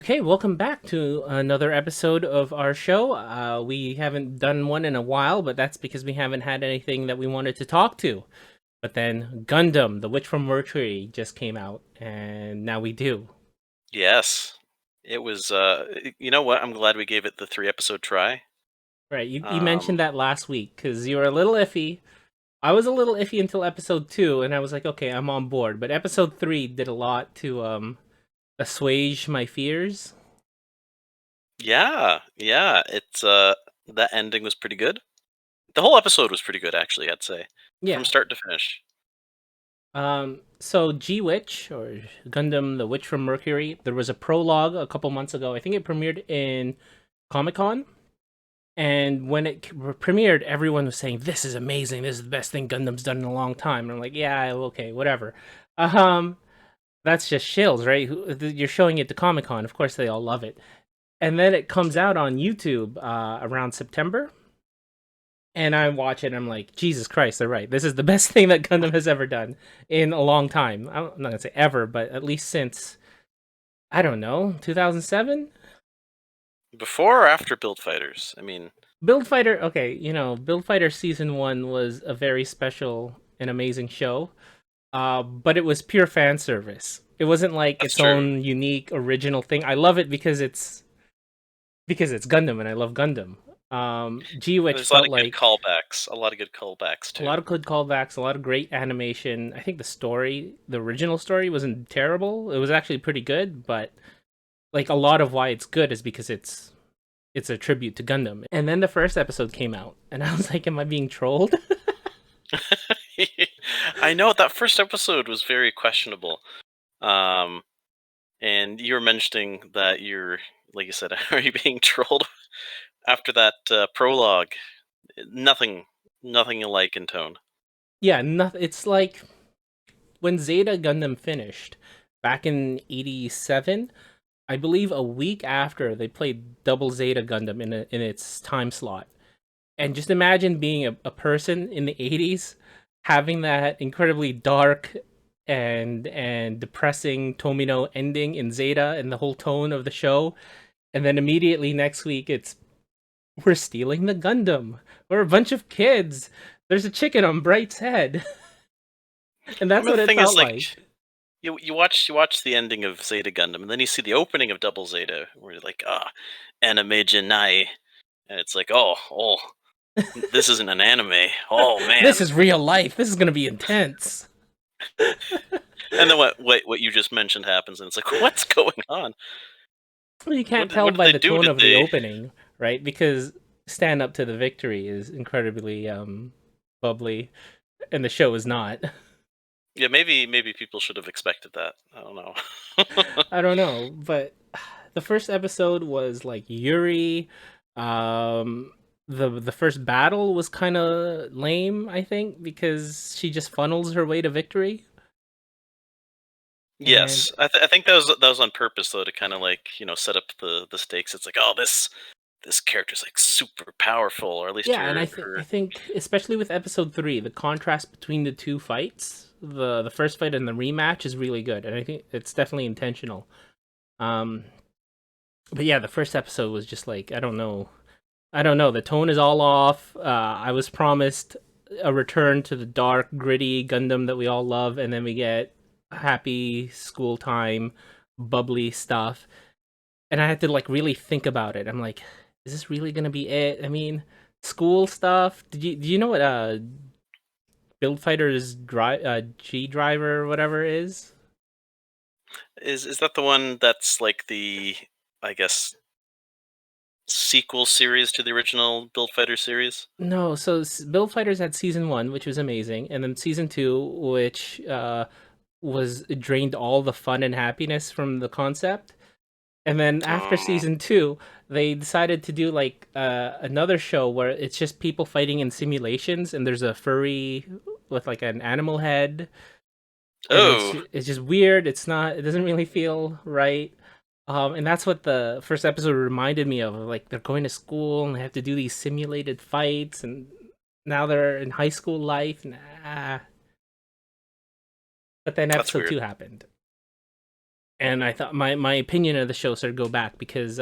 Okay, welcome back to another episode of our show. We haven't done one in a while, but that's because we haven't had anything that we wanted to talk to. But then Gundam, The Witch from Mercury, just came out, and now we do. Yes. It was, you know what? I'm glad we gave it the 3 episode try. Right, you Um, mentioned that last week because you were a little iffy. I was a little iffy until episode 2, and I was like, okay, I'm on board. But episode 3 did a lot to assuage my fears. yeah, that ending was pretty good. The whole episode was pretty good, actually, I'd say, from Yeah. start to finish. So G Witch or Gundam the Witch from Mercury, there was a prologue a couple months ago. I think it premiered in Comic Con. And when it premiered, everyone was saying, "This is amazing. This is the best thing Gundam's done in a long time." And I'm like, "Yeah, okay, whatever." Um, that's just shills, right? You're showing it to Comic Con. Of course, they all love it. And then it comes out on YouTube around September, and I watch it and I'm like, Jesus Christ, they're right. This is the best thing that Gundam has ever done in a long time. I'm not gonna say ever, but at least since I don't know, 2007. Before or after Build Fighters? I mean, Build Fighter, okay, Build Fighter season one was a very special and amazing show. But it was pure fan service. It wasn't like that's its true. own unique original thing. I love it because it's Gundam and I love Gundam. G Witch There's a lot felt of good like callbacks, a lot of good callbacks, a too. lot of good callbacks, a lot of great animation. I think the original story wasn't terrible. It was actually pretty good, but like a lot of why it's good is because it's a tribute to Gundam. And then the first episode came out, and I was like, "Am I being trolled?" I know that first episode was very questionable. Um, and you were mentioning that like you said, are you being trolled after that prologue? Nothing, nothing alike in tone. Yeah, nothing. It's like when Zeta Gundam finished back in '87. I believe a week after they played Double Zeta Gundam in its time slot. And just imagine being a person in the '80s having that incredibly dark and depressing Tomino ending in Zeta and the whole tone of the show, and then immediately next week it's we're stealing the Gundam. We're a bunch of kids. There's a chicken on Bright's head, and I that's mean, what the it thing is, felt like, like. you watch the ending of Zeta Gundam, and then you see the opening of Double Zeta, where you're like, anime Janai, and it's like, oh, this isn't an anime. Oh This man. is real life. This is gonna be intense. And then what you just mentioned happens, and it's like, what's going on? Well, you What can't did, tell what did by they the do? tone Did of the they? opening, right? Because Stand Up to the Victory is incredibly bubbly, and the show is not. Yeah, maybe people should have expected that. I don't know. I don't know, but the first episode was like Yuri. Um, the first battle was kind of lame, I think, because she just funnels her way to victory. And Yes, I think that was on purpose, though, to kind of, like, set up the stakes. It's like, oh, this character's like super powerful, or at least yeah, and her I her. think especially with episode 3, the contrast between the two fights, the first fight and the rematch is really good, and I think it's definitely intentional. Um, but yeah, the first episode was just like I don't know. The tone is all off. I was promised a return to the dark, gritty Gundam that we all love, and then we get happy school time, bubbly stuff. And I had to like really think about it. I'm like, is this really gonna be it? I mean, school stuff. Do you know what Build Fighters G driver or whatever is? Is that the one that's like the, I guess, sequel series to the original Build Fighter series? No, so Build Fighters had season 1, which was amazing, and then season 2, which was drained all the fun and happiness from the concept. And then after Oh, season 2, they decided to do like another show where it's just people fighting in simulations, and there's a furry with like an animal head, and oh, it's just weird. It's not. It doesn't really feel right. And that's what the first episode reminded me of. Like they're going to school and they have to do these simulated fights, and now they're in high school life. Nah. But then that's episode weird. 2 happened, and I thought my opinion of the show started to go back because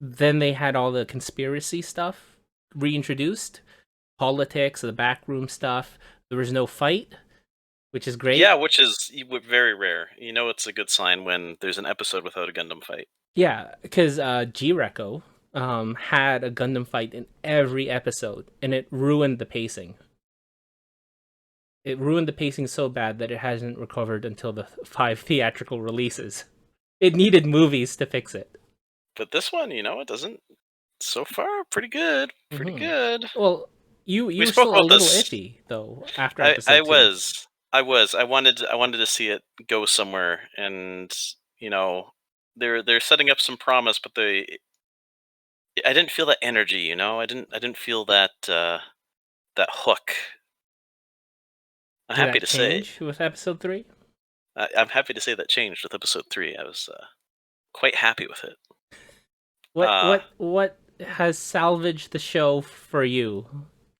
then they had all the conspiracy stuff reintroduced, politics, the backroom stuff. There was no fight, which is Yeah, great. which is very rare. You know, it's a good sign when there's an episode without a Gundam fight. Yeah, because G-Reco had a Gundam fight in every episode, and it ruined the pacing. It ruined the pacing so bad that it hasn't recovered until the 5 theatrical releases. It needed movies to fix it. But this one, you know, it doesn't. So far, pretty good. Pretty Hmm. good. Well, you We were spoke still a about little this. iffy though after I episode 2. was. I wanted to see it go somewhere, and you know, they're setting up some promise, but I didn't feel that energy. You know, I didn't feel that hook. I'm Did happy that to say. change with episode 3? I'm happy to say that changed with episode 3. I was quite happy with it. What Uh, what what has salvaged the show for you?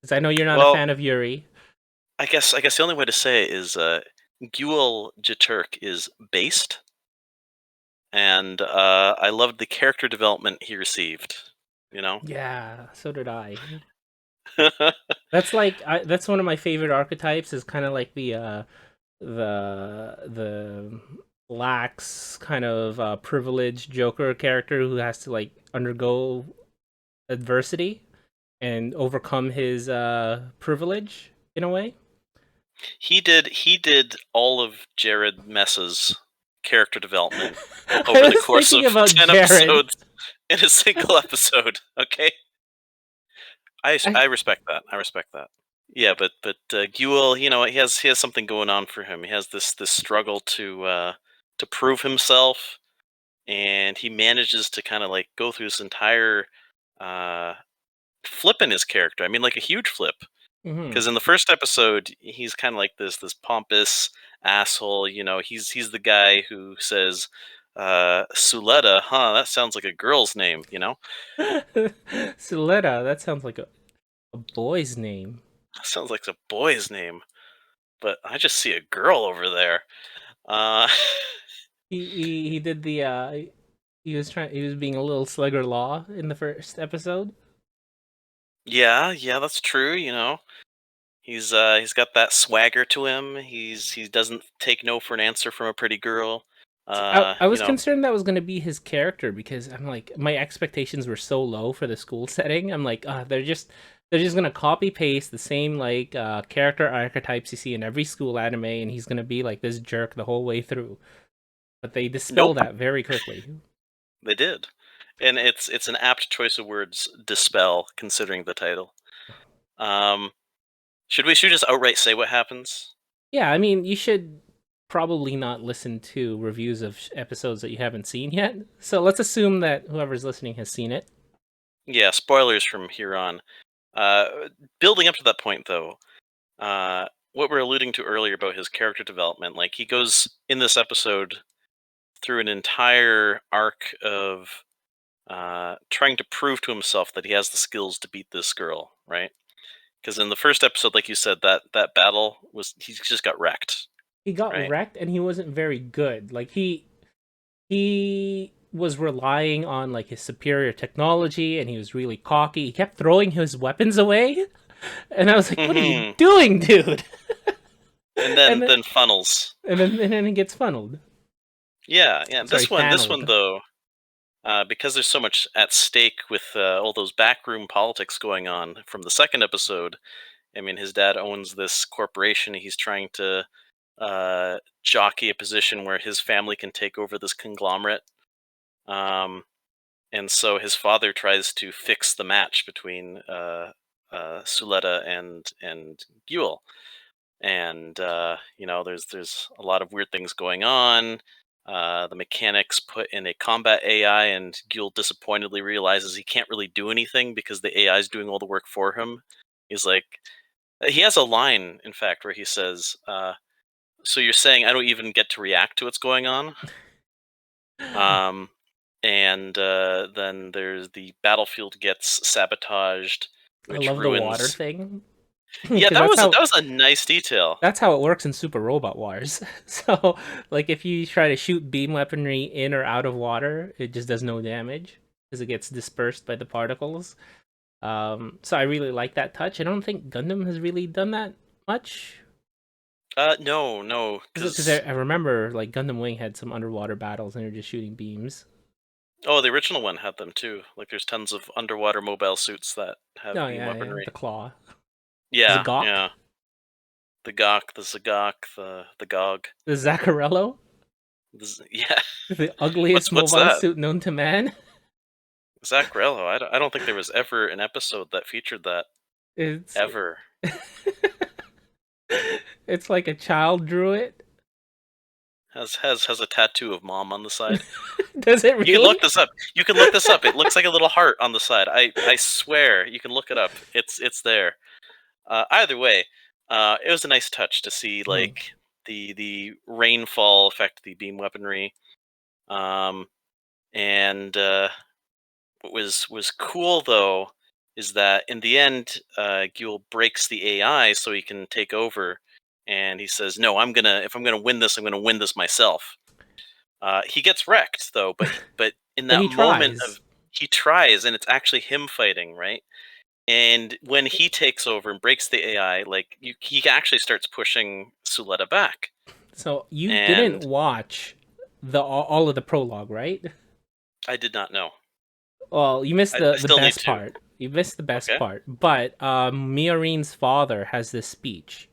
Because I know you're not a well, fan of Yuri. I guess the only way to say it is Guel Jaturk is based, and I loved the character development he received. You know, Yeah, so did I. That's like that's one of my favorite archetypes. Is kind of like the lax kind of privileged Joker character who has to like undergo adversity and overcome his privilege in a way. he did all of Jared Messa's character development I over the was course thinking of about 10 Jared. episodes in a single episode. Okay, I I, respect that. I respect that. Yeah, but Guel, you know, he has something going on for him. He has this struggle to prove himself, and he manages to kind of like go through this entire uh, flip in his character. I mean, like a huge flip. mhm. Because in the first episode, he's kind of like this pompous asshole. You know, he's the guy who says, "Suleta, huh? That sounds like a girl's name." You know, Suleta, that sounds like a boy's name. that sounds like a boy's name, but I just see a girl over there. Uh, He did the he was being a little slugger law in the first episode. yeah, that's true. You know, he's got that swagger to him. He doesn't take no for an answer from a pretty girl. See, I You was know, concerned that was going to be his character because I'm like my expectations were so low for the school setting. I'm like, they're just going to copy paste the same like character archetypes you see in every school anime, and he's going to be like this jerk the whole way through. But they dispel nope, that very quickly. they did, and it's an apt choice of words, dispel, considering the title. Um, should we just outright say what happens? Yeah, I mean, you should probably not listen to reviews of episodes that you haven't seen yet. So let's assume that whoever's listening has seen it. Yeah, spoilers from here on. Building up to that point, though, what we're alluding to earlier about his character development, like he goes in this episode through an entire arc of trying to prove to himself that he has the skills to beat this girl, right? Because in the first episode, like you said, that battle was he just got wrecked, He got right? wrecked and he wasn't very good. Like he was relying on like his superior technology and he was really cocky. He kept throwing his weapons away. And I was like, "What are you Hmm. doing, dude?" And and then then then funnels. and then he gets funneled. Yeah. Sorry, This one fanneled. though, because there's so much at stake with all those backroom politics going on from the second episode. I mean, his dad owns this corporation. He's trying to jockey a position where his family can take over this conglomerate. Um, and so his father tries to fix the match between Suleta and Guel. And you know, there's a lot of weird things going on. The mechanics put in a combat AI, and Guel disappointedly realizes he can't really do anything because the AI is doing all the work for him. He's like, he has a line, in fact, where he says, "So you're saying I don't even get to react to what's going on?" Um, and then there's the battlefield gets sabotaged, I which love the water ruins. thing. Yeah, because that's that how was a nice detail. it works in Super Robot Wars. So, like, if you try to shoot beam weaponry in or out of water, it just does no damage because it gets dispersed by the particles. So I really like that touch. I don't think Gundam has really done that much. No, no, Because because I remember like Gundam Wing had some underwater battles and they're just shooting beams. oh, the original one had them too. Like, there's tons of underwater mobile suits that have Oh beam yeah, yeah, weaponry. the claw, Yeah, Zagok, yeah. The Gok, the Zagok, the Gog. the Zaccarello, Yeah. the ugliest What's mobile that? suit known to man. Zaccarello. I don't think there was ever an episode that featured that It's ever. it's like a child drew it. Has a tattoo of mom on the side. Does it You can look really? this up. You can look this up. It looks like a little heart on the side. I swear you can look it up. It's there. Either way, it was a nice touch to see Hmm. like the rainfall affect the beam weaponry. Um, and what was cool though is that in the end, Gule breaks the AI so he can take over, and he says, "No, if I'm gonna win this, I'm gonna win this myself." He gets wrecked though, but in But that he moment tries. of he tries, and it's actually him fighting, right? And when he takes over and breaks the AI, like he actually starts pushing Suletta back. So you didn't And watch the all of the prologue, right? I did not know. Well, you missed I the still need best to. part. You missed the best Okay. part. But Miorine's father has this speech,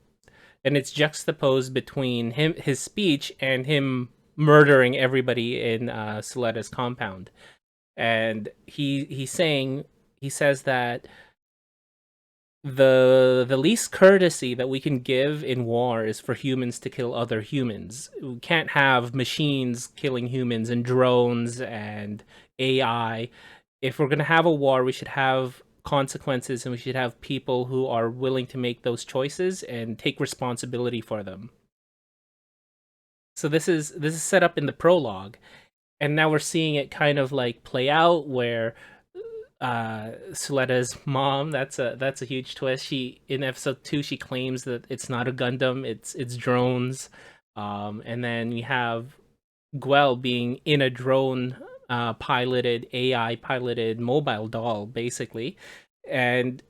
and it's juxtaposed between his speech and him murdering everybody in Soletta's compound. And he says that the least courtesy that we can give in war is for humans to kill other humans. We can't have machines killing humans and drones and AI. If we're going to have a war, we should have consequences and we should have people who are willing to make those choices and take responsibility for them. So this is set up in the prologue, and now we're seeing it kind of like play out where Suletta's mom, that's a huge twist. She in episode 2 she claims that it's not a Gundam, it's drones. And then we have Guel being in a drone piloted AI piloted mobile doll basically. And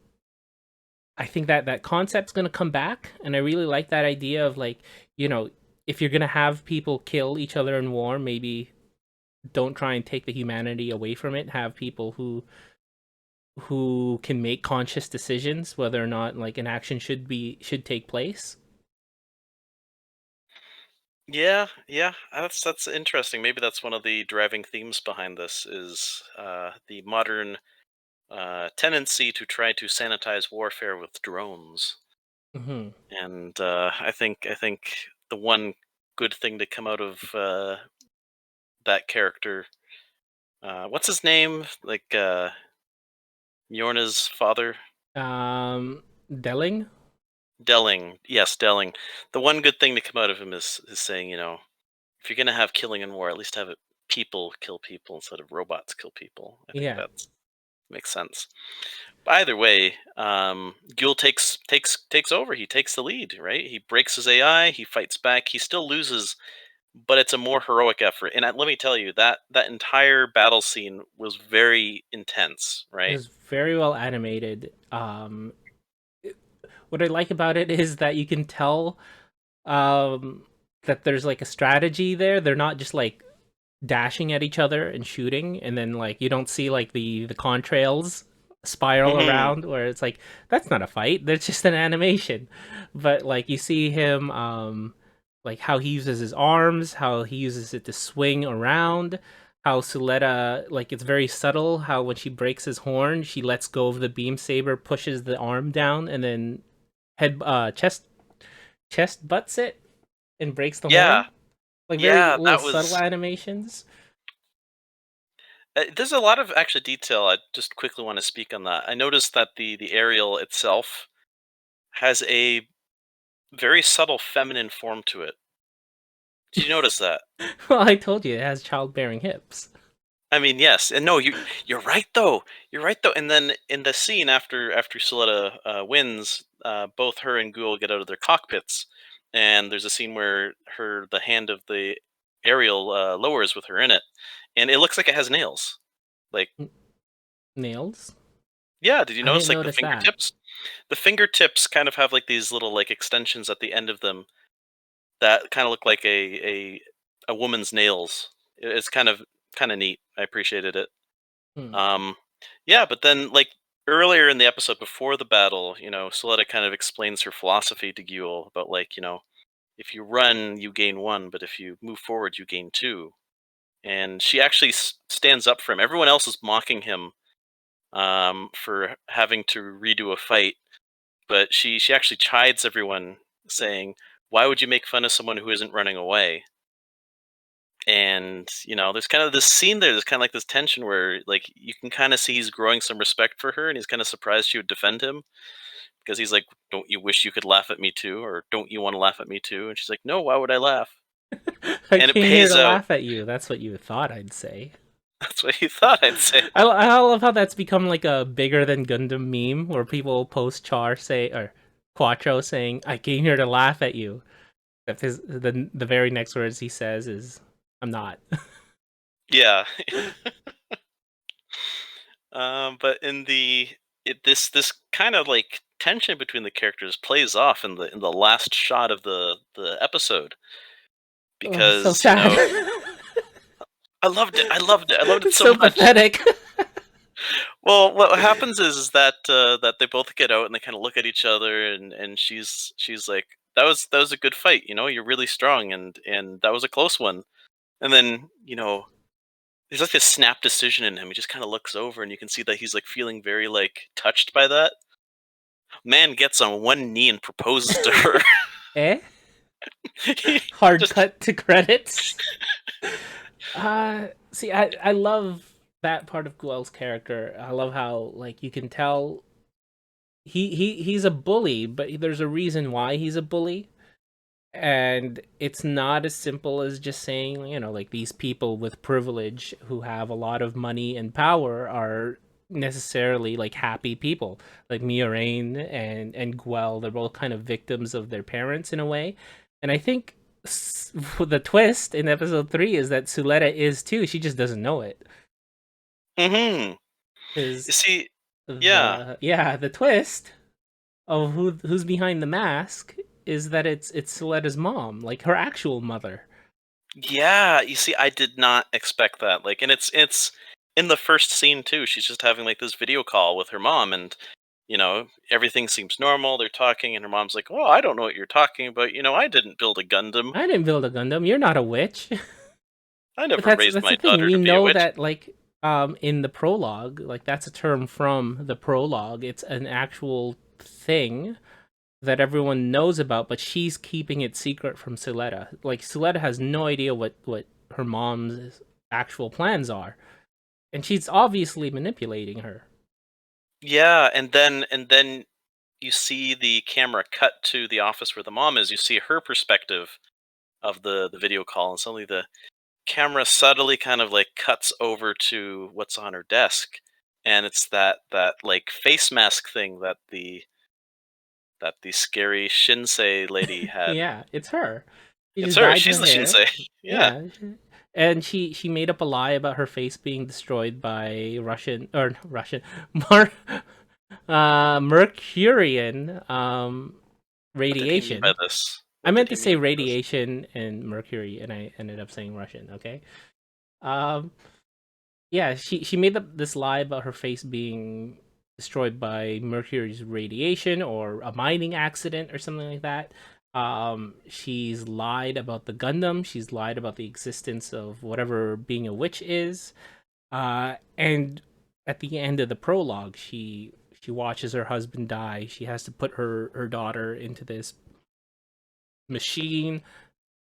I think that that concept's going to come back, and I really like that idea of like, you know, if you're going to have people kill each other in war, maybe don't try and take the humanity away from it. Have people who can make conscious decisions whether or not like an action should take place. Yeah, yeah, that's interesting. Maybe that's one of the driving themes behind this is the modern tendency to try to sanitize warfare with drones. Hmm. And I think the one good thing to come out of that character, what's his name? Like Mjorna's father, Delling. Delling. Yes, Delling. The one good thing to come out of him is saying, you know, if you're gonna have killing in war, at least have it people kill people instead of robots kill people. I think Yeah, that makes sense. But either way, Gule takes over. He takes the lead, right? He breaks his AI. He fights back. He still loses, but it's a more heroic effort. And let me tell you that entire battle scene was very intense, it right? was very well animated. What I like about it is that you can tell um that there's like a strategy there. They're not just like dashing at each other and shooting, and then like you don't see like the contrails spiral Hmm. around where it's like that's not a fight, that's just an animation. But like you see him like how he uses his arms, how he uses it to swing around, how Suletta, like it's very subtle how when she breaks his horn she lets go of the beam saber, pushes the arm down, and then head chest butts it and breaks the Yeah, horn. Like very yeah, little that subtle was. animations. There's a lot of actually detail. I just quickly want to speak on that. I noticed that the aerial itself has a very subtle feminine form to it. Did you notice that? Well, I told you it has childbearing hips. I mean, yes, and no, you're right though. You're right though. And then in the scene after Suletta wins, both her and Ghoul get out of their cockpits, and there's a scene where the hand of the Ariel lowers with her in it, and it looks like it has nails. Like, Nails? yeah, did you I didn't notice like the notice that. fingertips? The fingertips kind of have like these little like extensions at the end of them that kind of look like a woman's nails. It's kind of neat. I appreciated it. Hmm. Um, yeah, but then like earlier in the episode before the battle, Soletta kind of explains her philosophy to Guel about like, if you run, you gain one, but if you move forward, you gain two. And she actually stands up for him. Everyone else is mocking him for having to redo a fight, but she actually chides everyone, saying, "Why would you make fun of someone who isn't running away?" And there's kind of this scene there. There's kind of like this tension where like you can kind of see he's growing some respect for her, and he's kind of surprised she would defend him because he's like, "Don't you wish you could laugh at me too, or don't you want to laugh at me too?" And she's like, "No, why would I laugh?" I And it came here pays to out. laugh at you. That's what you thought I'd say. That's what he thought I'd say. I love how that's become like a bigger than Gundam meme where people post Char say or Quattro saying, "I came here to laugh at you." Except the very next words he says is, "I'm not." Yeah. But this kind of like tension between the characters plays off in the last shot of the episode Oh, so because sad. I loved it. I loved it. I loved it It's so so much. pathetic. Well, what happens is that they both get out and they kind of look at each other, and she's like, that was a good fight. You're really strong, and that was a close one. And then there's like this snap decision in him. He just kind of looks over, and you can see that he's like feeling very like touched by that. Man gets on one knee and proposes to her. Eh? He Hard just cut to credits. See, I love that part of Guel's character. I love how like you can tell he's a bully, but there's a reason why he's a bully. And it's not as simple as just saying, like these people with privilege who have a lot of money and power are necessarily like happy people. Like Miuraine and Guel, they're both kind of victims of their parents in a way. And I think the twist in episode 3 is that Suletta is too. She just doesn't know it. mm-hmm. You Is see, yeah. the twist of who's behind the mask is that it's Suletta's mom, like her actual mother. Yeah, you see, I did not expect that. Like, and it's in the first scene too. She's just having like this video call with her mom, and everything seems normal. They're talking, and her mom's like, "Oh, I don't know what you're talking about. I didn't build a Gundam. I didn't build a Gundam. You're not a witch. I But never that's raised the my thing. daughter We to be a know witch." that like in the prologue, like that's a term from the prologue. It's an actual thing that everyone knows about, but she's keeping it secret from Suletta. Like Suletta has no idea what her mom's actual plans are, and she's obviously manipulating her. Yeah, and then you see the camera cut to the office where the mom is. You see her perspective of the video call, and suddenly the camera subtly kind of like cuts over to what's on her desk, and it's that like face mask thing that the scary Shinsei lady had. Yeah, it's her. She It's just her. dyed She's her the hair. Shinsei. Yeah. Yeah, and she made up a lie about her face being destroyed by Russian or not Russian Mar Mercurian What did he mean by radiation. this? I What did meant he to say mean by this? radiation and mercury, and I ended up saying Russian. Okay. Um. Yeah, she made up this lie about her face being destroyed by Mercury's radiation or a mining accident or something like that. She's lied about the Gundam. She's lied about the existence of whatever being a witch is. And at the end of the prologue, she watches her husband die. She has to put her daughter into this machine,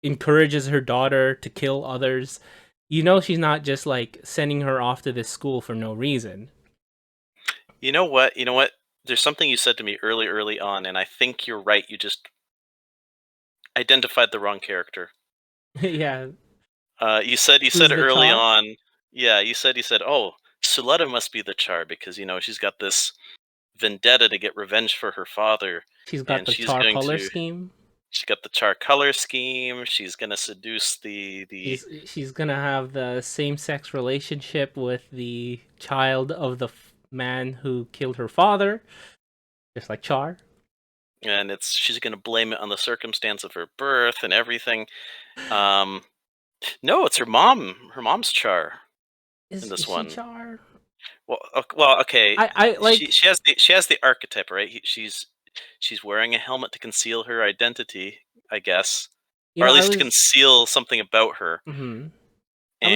encourages her daughter to kill others. She's not just like sending her off to this school for no reason. You know what? You know what? There's something you said to me early on, and I think you're right. You just identified the wrong character. Yeah, You said who's the early Char? on. Yeah, you said, oh, Suletta must be the Char because she's got this vendetta to get revenge for her father, She's got and the she's char going color to. scheme. She got the char color scheme. She's gonna seduce the. She's gonna have the same sex relationship with the child of the man who killed her father, just like Char. And she's gonna blame it on the circumstance of her birth and everything. Um, no, it's her mom. Her mom's Char in Is this she one. Char? Well, okay. I like, She has the archetype, right? She's wearing a helmet to conceal her identity, I guess, you or know, at I least to was. conceal something about her. I was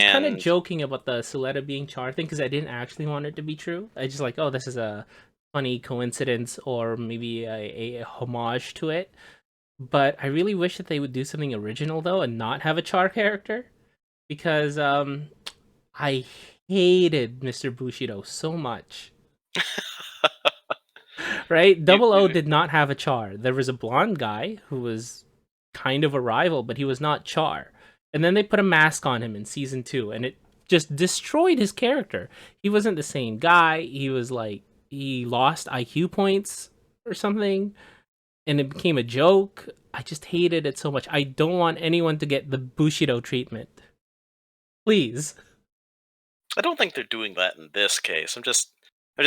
kind of And joking about the Suletta being Char thing because I didn't actually want it to be true. I just like, oh, this is a funny coincidence or maybe a homage to it. But I really wish that they would do something original though and not have a Char character because I hated Mr. Bushido so much. Right? you, Double O you did not have a Char. There was a blonde guy who was kind of a rival, but he was not Char. And then they put a mask on him in season 2, and it just destroyed his character. He wasn't the same guy. He was like, he lost IQ points or something, and it became a joke. I just hated it so much. I don't want anyone to get the Bushido treatment. Please. I don't think they're doing that in this case. I'm just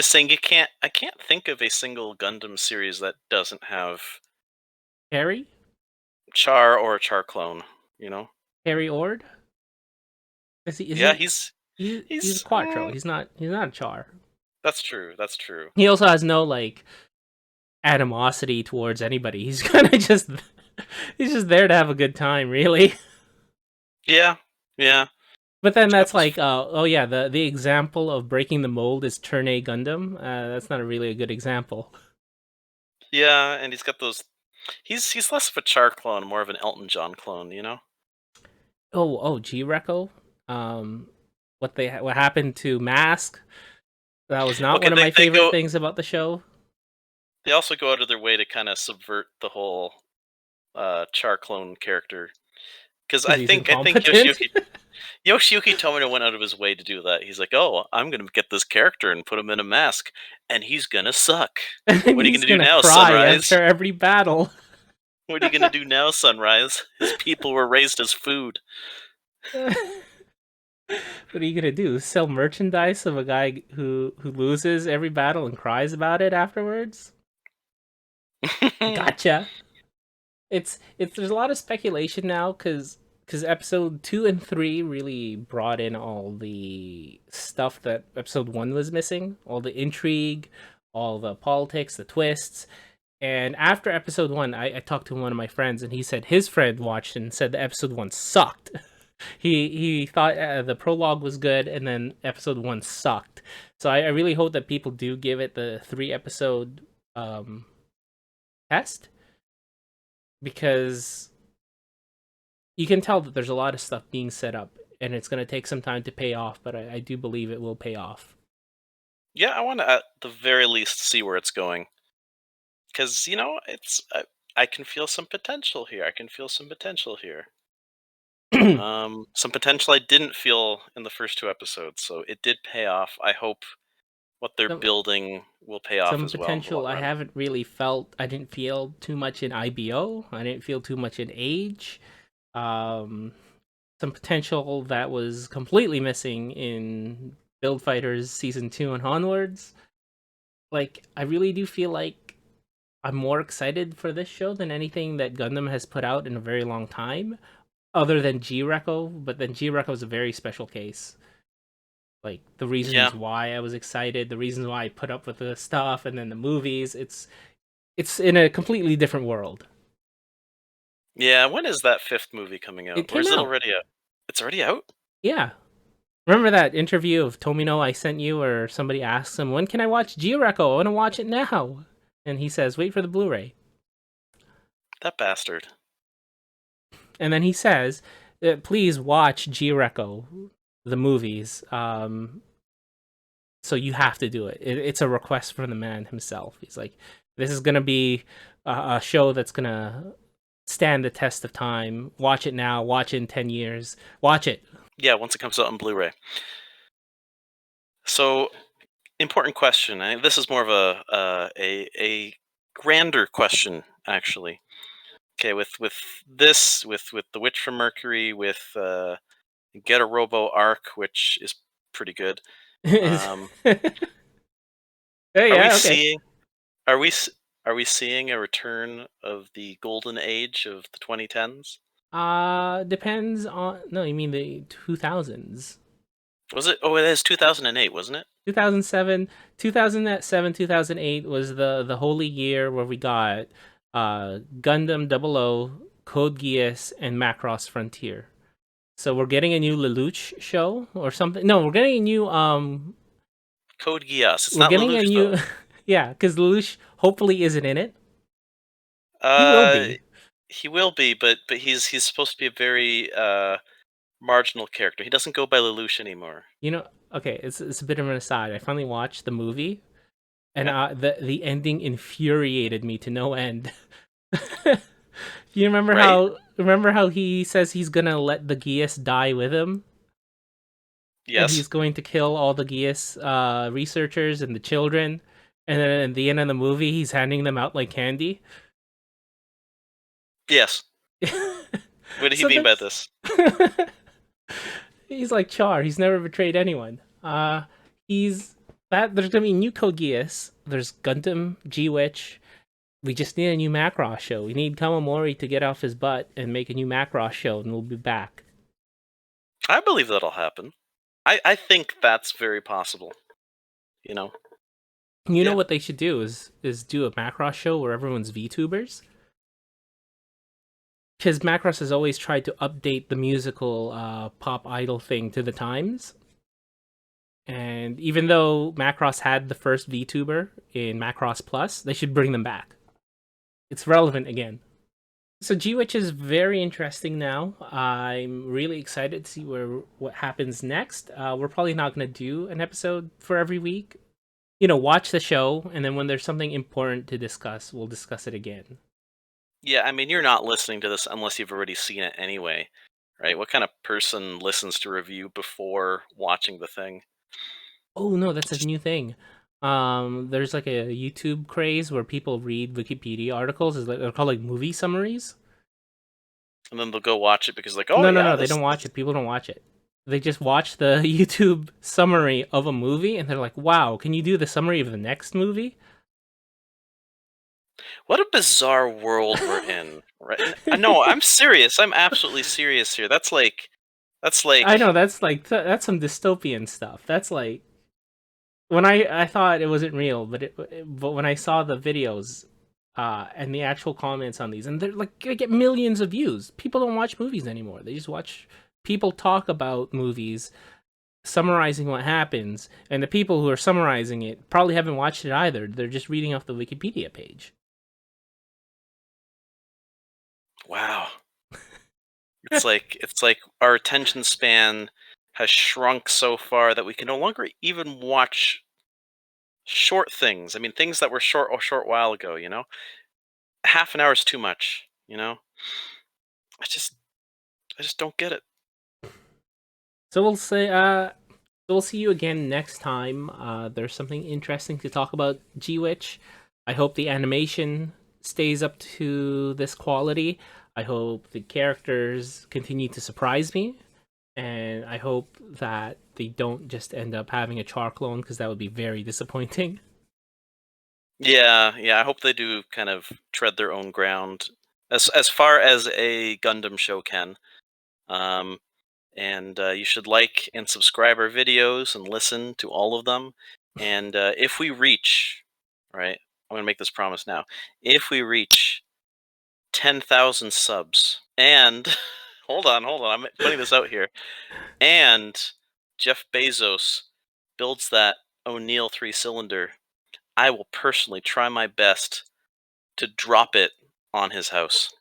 saying I can't think of a single Gundam series that doesn't have Harry? Char or a Char clone. You know? Harry Ord? Is Yeah, he he's he's a he's. Quattro. He's not a Char. That's true. That's true. He also has no like animosity towards anybody. He's kind of just he's just there to have a good time, really. Yeah, yeah. But then He's got that's those. like, oh yeah, the example of breaking the mold is Turn A Gundam. That's not a really a good example. Yeah, and he's got those. He's less of a Char clone, more of an Elton John clone. You know? G Reco. What happened to Mask? That was not Okay, one of my they favorite go. things about the show They also go out of their way to kind of subvert the whole Char clone character because because I he's think incompetent. Yoshiyuki Tomino went out of his way to do that. He's like, "Oh, I'm gonna get this character and put him in a mask, and he's gonna suck. And What are you he's gonna do gonna now, cry Sunrise? after every battle. What are you gonna do now, Sunrise? His people were raised as food." What are you gonna do? Sell merchandise of a guy who loses every battle and cries about it afterwards? Gotcha. It's there's a lot of speculation now because episode 2 and 3 really brought in all the stuff that episode 1 was missing, all the intrigue, all the politics, the twists. And after episode 1, I talked to one of my friends, and he said his friend watched and said the episode 1 sucked. He thought the prologue was good, and then episode 1 sucked. So I really hope that people do give it the 3 episode test because you can tell that there's a lot of stuff being set up, and it's going to take some time to pay off. But I do believe it will pay off. Yeah, I want to at the very least see where it's going because I can feel some potential here. I can feel some potential here. Some potential I didn't feel in the first 2 episodes, so it did pay off. I hope what they're some building will pay off some as well in the potential long I run. haven't really felt. I didn't feel too much in IBO. I didn't feel too much in Age. Um, some potential that was completely missing in Build Fighters season 2 and onwards. Like I really do feel like I'm more excited for this show than anything that Gundam has put out in a very long time, other than G Reco. But then G Reco is a very special case. Like the Yeah, reasons why I was excited, the reasons why I put up with the stuff, and then the movies. It's in a completely different world. yeah. When is that fifth movie coming out, It or came is it out. already out? It's already out. Yeah. Remember that interview of Tomino I sent you where somebody asks him, when can I watch G-Reco? I want to watch it now. And he says, wait for the Blu-ray. That bastard. And then he says, please watch G-Reco, the movies. So you have to do it. It's a request from the man himself. He's like, this is going to be a show that's going to stand the test of time. Watch it now. Watch it in 10 years. Watch it. Yeah, once it comes out on Blu-ray. So important question. This is more of a grander question, actually. Okay, with this, with the Witch from Mercury, with Get a Robo arc, which is pretty good. Is Um, oh are we yeah, okay. seeing? Are we? Are we seeing a return of the golden age of the 2010s? Depends on no, you mean the 2000s. Was it? Oh, it is 2008, wasn't it? 2007, 2007, 2008 was the holy year where we got Gundam 00, Code Geass, and Macross Frontier. So we're getting a new Lelouch show or something. No, we're getting a new Code Geass. It's we're not getting a Lelouch new though. yeah, because Lelouch hopefully isn't in it. He will Uh, be. he will be, but he's supposed to be a very marginal character. He doesn't go by Lelouch anymore. You know, okay, it's a bit of an aside. I finally watched the movie, and Yeah. the ending infuriated me to no end. You Right? remember how he says he's gonna let the Geass die with him, and Yes. he's going to kill all the Geass researchers and the children, and then at the end of the movie, he's handing them out like candy. Yes. What did he So mean by that's this? he's like Char. He's never betrayed anyone. He's that there's gonna be new Code Geass. There's Gundam, G Witch. We just need a new Macross show. We need Kamamori to get off his butt and make a new Macross show, and we'll be back. I believe that'll happen. I think that's very possible. You know? You know Yeah. what they should do is do a Macross show where everyone's VTubers. Because Macross has always tried to update the musical pop idol thing to the times. And even though Macross had the first VTuber in Macross Plus, they should bring them back. It's relevant again. So G-Witch is very interesting now. I'm really excited to see what happens next. We're probably not going to do an episode for every week. You know, watch the show, and then when there's something important to discuss, we'll discuss it again. Yeah, I mean, you're not listening to this unless you've already seen it anyway, right? What kind of person listens to review before watching the thing? Oh no, that's a Just new thing. There's like a YouTube craze where people read Wikipedia articles. Is like they're called like movie summaries. and then they'll go watch it because like, oh No, no, yeah, no, they don't watch this it. People don't watch it. They just watch the YouTube summary of a movie, and they're like, "Wow, can you do the summary of the next movie?" what a bizarre world we're in, right? No, I'm serious. I'm absolutely serious here. That's I know like that's like that's some dystopian stuff. That's like when I thought it wasn't real, but when I saw the videos and the actual comments on these, and they're like they get millions of views. People don't watch movies anymore. They just watch people talk about movies, summarizing what happens, and the people who are summarizing it probably haven't watched it either. They're just reading off the Wikipedia page. wow. It's like our attention span has shrunk so far that we can no longer even watch short things. I mean, things that were short a short while ago. Half an hour is too much. I just I just don't get it. So we'll see you again next time. There's something interesting to talk about G Witch. I hope the animation stays up to this quality. I hope the characters continue to surprise me. And I hope that they don't just end up having a Char clone because that would be very disappointing. Yeah, yeah. I hope they do kind of tread their own ground as far as a Gundam show can. Um, and you should like and subscribe our videos and listen to all of them. And if we reach, right, I'm gonna make this promise now. If we reach 10,000 subs, and hold on, I'm putting this out here, and Jeff Bezos builds that O'Neill 3-cylinder, I will personally try my best to drop it on his house.